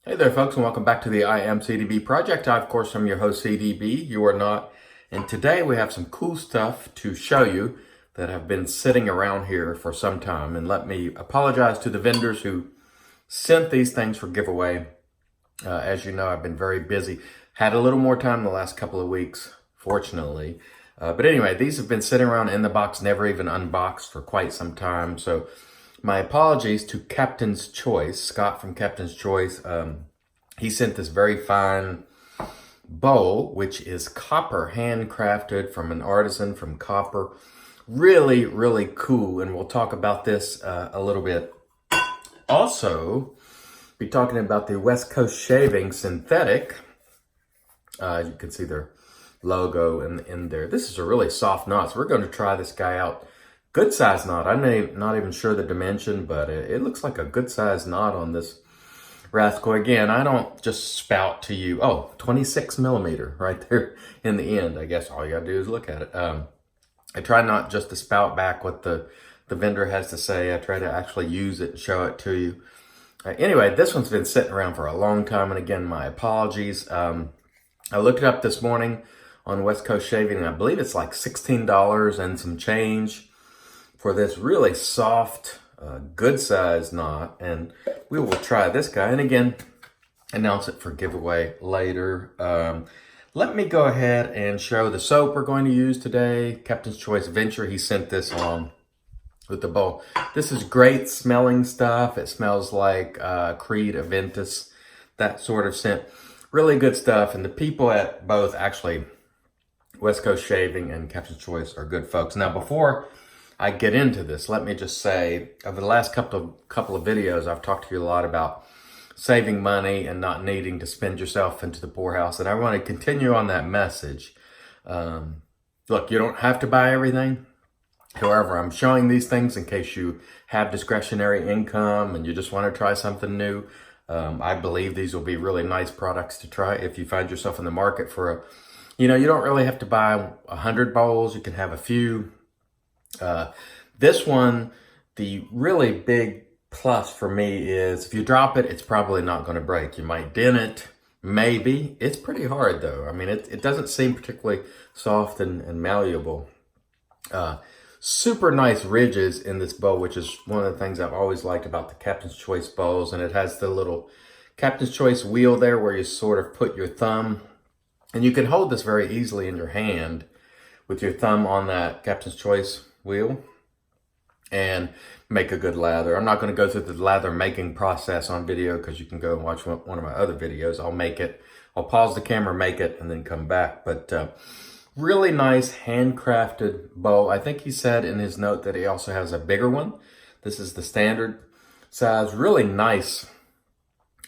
Hey there, folks, and welcome back to the I Am CDB project. I, of course, am your host, CDB. You are not. And today we have some cool stuff to show you that have been sitting around here for some time. And let me apologize to the vendors who sent these things for giveaway. As you know, I've been very busy. Had a little more time the last couple of weeks, fortunately. But anyway, these have been sitting around in the box, never even unboxed for quite some time. So my apologies to Captain's Choice, Scott from Captain's Choice. He sent this very fine bowl, which is copper, handcrafted from an artisan from copper. Really, really cool, and we'll talk about this a little bit. Also, be talking about the West Coast Shaving Synthetic. You can see their logo in there. This is a really soft knot, so we're going to try this guy out. Good size knot. I'm not even sure the dimension, but it looks like a good size knot on this rascal. Again, I don't just spout to you. Oh, 26 millimeter right there in the end. I guess all you gotta do is look at it. I try not just to spout back what the vendor has to say. I try to actually use it and show it to you. Anyway, this one's been sitting around for a long time, and again, my apologies. I looked it up this morning on West Coast Shaving, and I believe it's like $16 and some change for this really soft, good size knot. And we will try this guy, and again, announce it for giveaway later. Let me go ahead and show the soap we're going to use today. Captain's Choice Venture, he sent this along with the bowl. This is great smelling stuff. It smells like Creed Aventus, that sort of scent. Really good stuff, and the people at both, actually, West Coast Shaving and Captain's Choice, are good folks. Now, before I get into this, let me just say, over the last couple of videos, I've talked to you a lot about saving money and not needing to spend yourself into the poorhouse. And I want to continue on that message. Look, you don't have to buy everything. However, I'm showing these things in case you have discretionary income and you just want to try something new. I believe these will be really nice products to try if you find yourself in the market for you don't really have to buy 100 bowls. You can have a few. This one, the really big plus for me is if you drop it, it's probably not going to break. You might dent it, maybe. It's pretty hard though. I mean, it doesn't seem particularly soft and malleable. Super nice ridges in this bowl, which is one of the things I've always liked about the Captain's Choice bowls. And it has the little Captain's Choice wheel there where you sort of put your thumb, and you can hold this very easily in your hand with your thumb on that Captain's Choice wheel and make a good lather. I'm not going to go through the lather making process on video because you can go and watch one of my other videos. I'll pause the camera, make it, and then come back. But really nice handcrafted bowl. I think he said in his note that he also has a bigger one. This is the standard size. Really nice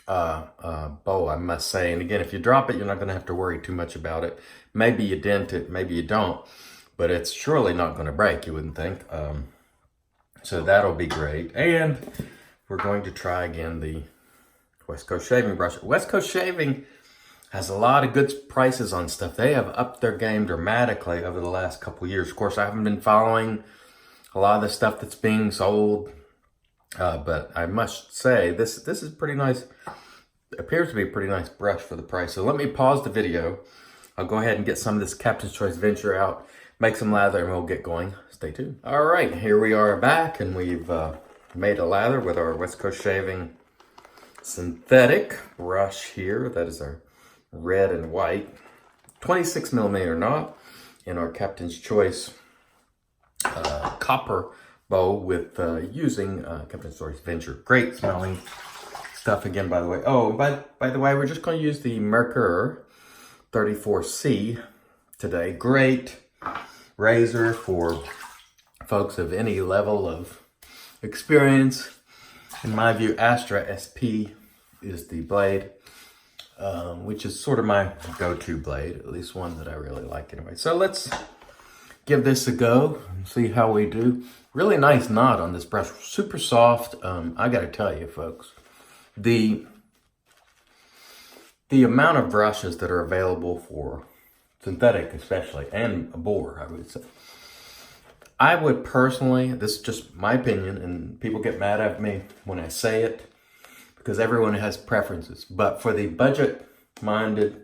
bowl, I must say. And again, if you drop it, you're not going to have to worry too much about it. Maybe you dent it, maybe you don't, but it's surely not going to break, you wouldn't think. So that'll be great. And we're going to try again the West Coast Shaving brush. West Coast Shaving has a lot of good prices on stuff. They have upped their game dramatically over the last couple of years. Of course, I haven't been following a lot of the stuff that's being sold, but I must say this is pretty nice. Appears to be a pretty nice brush for the price. So let me pause the video. I'll go ahead and get some of this Captain's Choice Venture out, make some lather, and we'll get going. Stay tuned. All right, here we are back, and we've made a lather with our West Coast Shaving Synthetic brush here. That is our red and white 26 millimeter knot in our Captain's Choice copper bowl with using Captain's Choice Venture. Great smelling stuff again, by the way. Oh, by the way, we're just going to use the Merkur 34C today. Great razor for folks of any level of experience. In my view, Astra SP is the blade, which is sort of my go-to blade, at least one that I really like anyway. So let's give this a go and see how we do. Really nice knot on this brush, super soft. I gotta tell you folks, the amount of brushes that are available for synthetic especially, and a boar, I would say, I would personally, this is just my opinion, and people get mad at me when I say it, because everyone has preferences. But for the budget-minded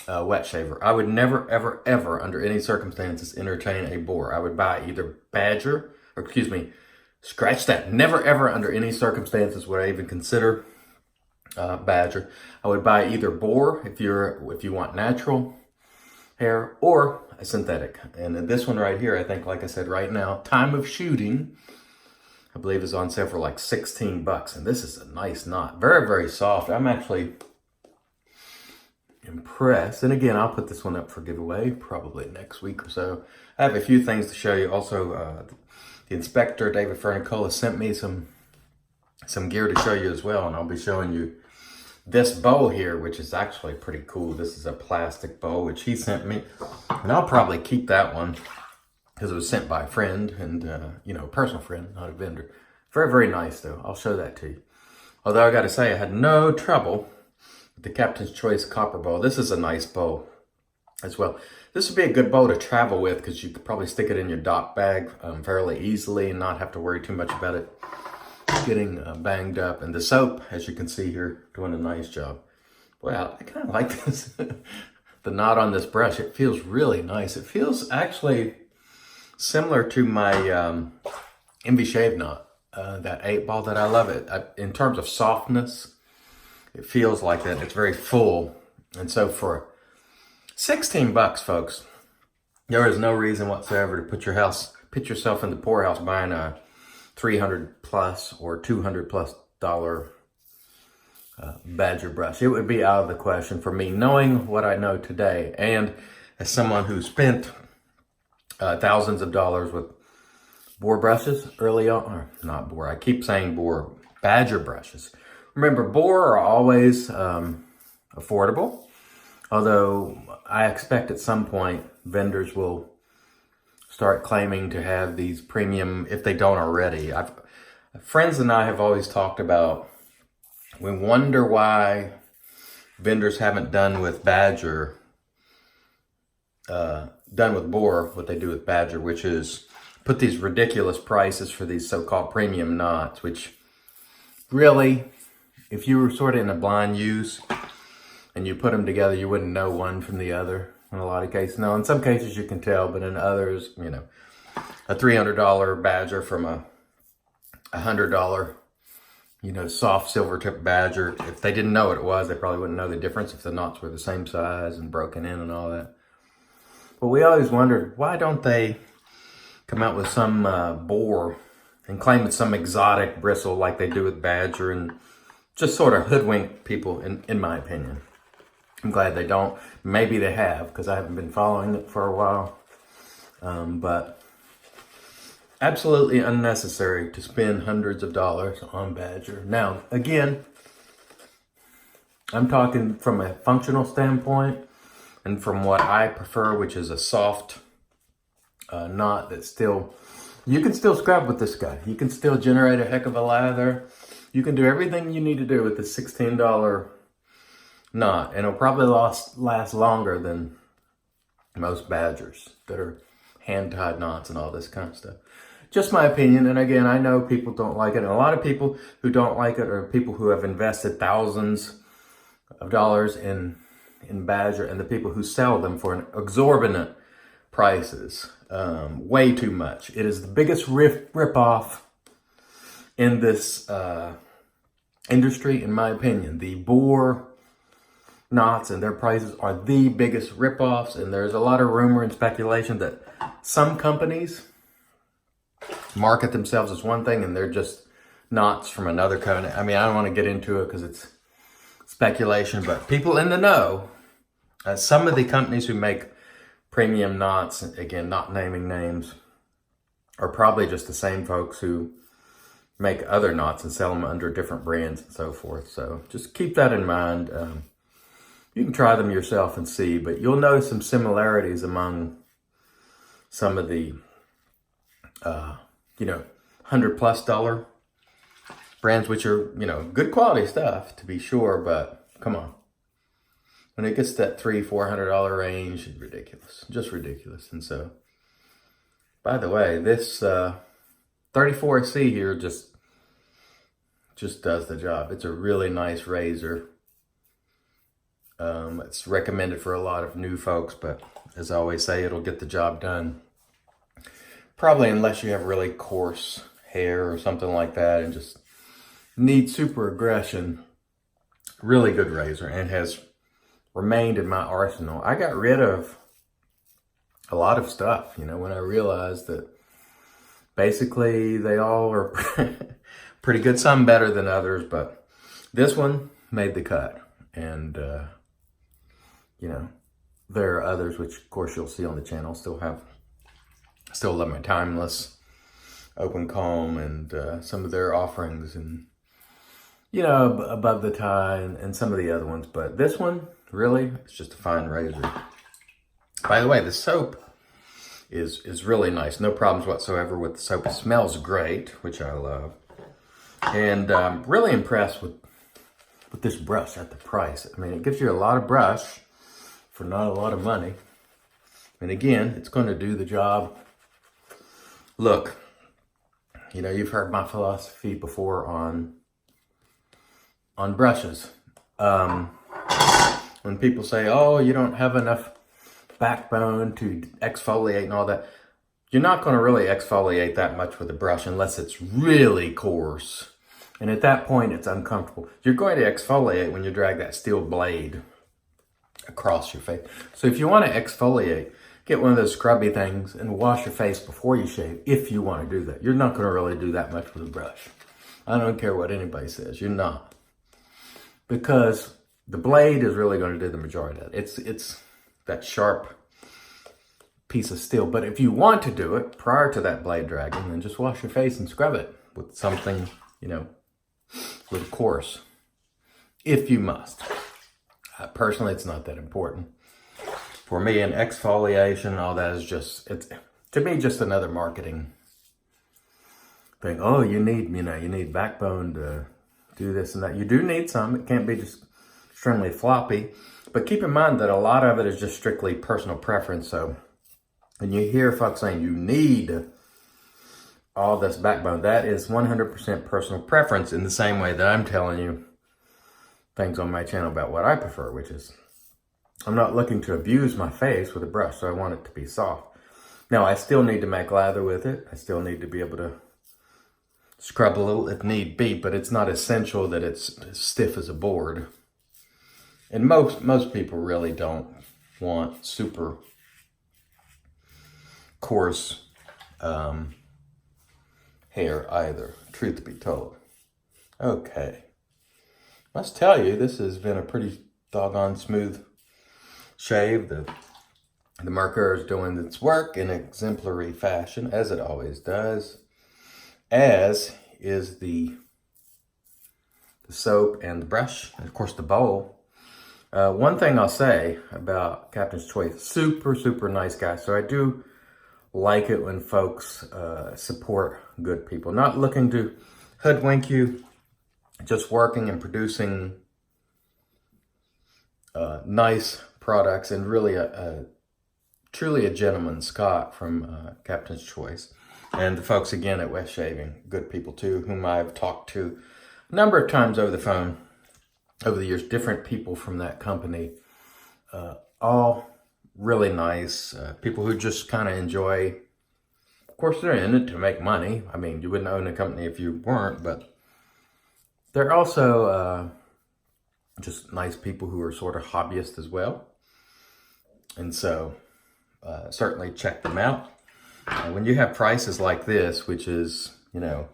wet shaver, I would never, ever, ever, under any circumstances, entertain a boar. I would buy either Badger, or excuse me, scratch that. Never, ever, under any circumstances would I even consider Badger. I would buy either boar if you want natural hair, or a synthetic. And then this one right here, I think, like I said, right now, time of shooting, I believe is on sale for like 16 bucks. And this is a nice knot. Very, very soft. I'm actually impressed. And again, I'll put this one up for giveaway probably next week or so. I have a few things to show you. Also, the inspector, David Fernicola, sent me some gear to show you as well. And I'll be showing you this bow here, which is actually pretty cool. This is a plastic bow, which he sent me. And I'll probably keep that one because it was sent by a friend and, a personal friend, not a vendor. Very, very nice, though. I'll show that to you. Although I got to say, I had no trouble with the Captain's Choice copper bow. This is a nice bow as well. This would be a good bow to travel with because you could probably stick it in your dock bag fairly easily and not have to worry too much about it getting banged up. And the soap, as you can see here, doing a nice job. Well, I kind of like this. The knot on this brush, it feels really nice. It feels actually similar to my Envy Shave knot, that 8-ball that I love. It in terms of softness, it feels like that. It's very full. And so for 16 bucks, folks, there is no reason whatsoever to put yourself in the poorhouse buying a $300 plus or $200 plus Badger brush. It would be out of the question for me, knowing what I know today, and as someone who spent thousands of dollars with boar brushes early on, or not boar, I keep saying boar, Badger brushes. Remember, boar are always affordable, although I expect at some point vendors will start claiming to have these premium, if they don't already. Friends and I have always talked about, we wonder why vendors haven't done with Badger, done with boar what they do with Badger, which is put these ridiculous prices for these so-called premium knots, which really, if you were sort of in a blind use and you put them together, you wouldn't know one from the other in a lot of cases. No, in some cases you can tell, but in others, a $300 Badger from a $100, soft silver tip Badger. If they didn't know what it was, they probably wouldn't know the difference if the knots were the same size and broken in and all that. But we always wondered, why don't they come out with some boar and claim it's some exotic bristle like they do with Badger, and just sort of hoodwink people, in my opinion. I'm glad they don't. Maybe they have, because I haven't been following it for a while. But absolutely unnecessary to spend hundreds of dollars on Badger. Now, again, I'm talking from a functional standpoint and from what I prefer, which is a soft knot that still, you can still scrub with this guy. You can still generate a heck of a lather. You can do everything you need to do with the $16 knot, and it'll probably last longer than most Badgers that are hand-tied knots and all this kind of stuff. Just my opinion, and again, I know people don't like it, and a lot of people who don't like it are people who have invested thousands of dollars in Badger, and the people who sell them for an exorbitant prices, way too much. It is the biggest rip-off in this industry, in my opinion. The boar knots and their prices are the biggest rip-offs, and there's a lot of rumor and speculation that some companies market themselves as one thing and they're just knots from another company. I mean, I don't want to get into it because it's speculation, but people in the know, some of the companies who make premium knots, again, not naming names, are probably just the same folks who make other knots and sell them under different brands and so forth. So just keep that in mind. You can try them yourself and see, but you'll notice some similarities among some of the, $100+ brands, which are, good quality stuff to be sure, but come on. When it gets to that $300-400 range, it's ridiculous, just ridiculous. And so, by the way, this 34C here just just does the job. It's a really nice razor. It's recommended for a lot of new folks, but as I always say, it'll get the job done. Probably unless you have really coarse hair or something like that and just need super aggression. Really good razor, and has remained in my arsenal. I got rid of a lot of stuff, you know, when I realized that basically they all are pretty good, some better than others, but this one made the cut. And, you know, there are others, which of course you'll see on the channel, still love my Timeless open comb and some of their offerings, and, you know, above the tie and some of the other ones. But this one, really, it's just a fine razor. By the way, the soap is really nice. No problems whatsoever with the soap. It smells great, which I love. And I'm really impressed with this brush at the price. I mean, it gives you a lot of brush for not a lot of money. And again, it's going to do the job. Look, you know, you've heard my philosophy before on brushes. When people say, oh, you don't have enough backbone to exfoliate and all that, you're not going to really exfoliate that much with a brush unless it's really coarse. And at that point, it's uncomfortable. You're going to exfoliate when you drag that steel blade across your face. So if you want to exfoliate, get one of those scrubby things and wash your face before you shave, if you want to do that. You're not going to really do that much with a brush. I don't care what anybody says. You're not. Because the blade is really going to do the majority of it. It's that sharp piece of steel. But if you want to do it prior to that blade dragging, then just wash your face and scrub it with something, you know, with coarse, if you must. Personally, it's not that important. For me, an exfoliation, all that is just, it's, to me, just another marketing thing. Oh, you need backbone to do this and that. You do need some. It can't be just extremely floppy. But keep in mind that a lot of it is just strictly personal preference. So when you hear folks saying you need all this backbone, that is 100% personal preference, in the same way that I'm telling you things on my channel about what I prefer, which is I'm not looking to abuse my face with a brush, so I want it to be soft. Now, I still need to make lather with it. I still need to be able to scrub a little if need be, but it's not essential that it's as stiff as a board. And most people really don't want super coarse hair either, truth be told. Okay. Must tell you, this has been a pretty doggone smooth shave. The Merkur is doing its work in exemplary fashion, as it always does. As is the soap and the brush, and of course the bowl. One thing I'll say about Captain's Choice, super, super nice guy. So I do like it when folks support good people. Not looking to hoodwink you, just working and producing nice products, and really truly a gentleman, Scott from Captain's Choice. And the folks again at West Shaving, good people too, whom I've talked to a number of times over the phone over the years, different people from that company, all really nice, people who just kind of enjoy, of course they're in it to make money. I mean, you wouldn't own a company if you weren't, but they're also just nice people who are sort of hobbyists as well. And so certainly check them out. When you have prices like this, which is, you know,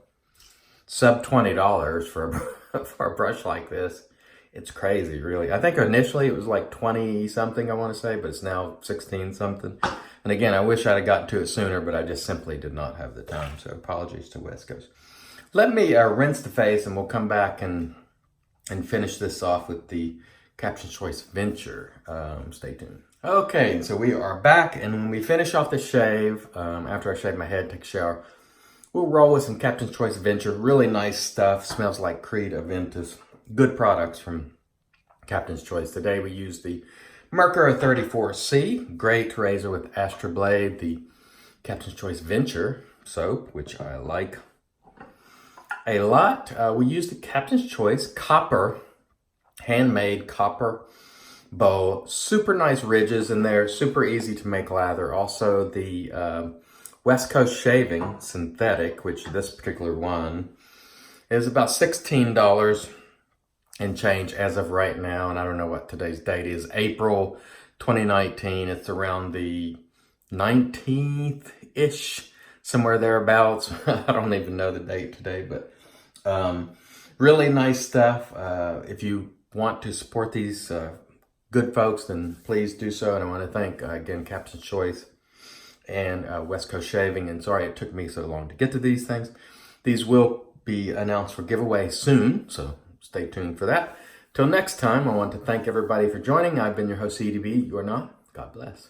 sub $20 for for a brush like this, it's crazy, really. I think initially it was like 20 something, I want to say, but it's now 16 something. And again, I wish I'd have gotten to it sooner, but I just simply did not have the time. So apologies to West Coast. Let me rinse the face, and we'll come back and finish this off with the Captain's Choice Venture. Stay tuned. Okay, so we are back, and when we finish off the shave, after I shave my head, take a shower, we'll roll with some Captain's Choice Venture. Really nice stuff. Smells like Creed Aventus. Good products from Captain's Choice. Today we use the Merkur 34C. Great razor with Astra Blade. The Captain's Choice Venture soap, which I like. a lot. We used the Captain's Choice copper, handmade copper bow. Super nice ridges in there, super easy to make lather. Also the West Coast Shaving synthetic, which this particular one is about $16 and change as of right now. And I don't know what today's date is, April 2019. It's around the 19th-ish, somewhere thereabouts. I don't even know the date today, but really nice stuff. If you want to support these good folks, then please do so. And I want to thank, again, Captain's Choice and West Coast Shaving. And sorry it took me so long to get to these things. These will be announced for giveaway soon, so stay tuned for that. Till next time, I want to thank everybody for joining. I've been your host, CDB. You are not. God bless.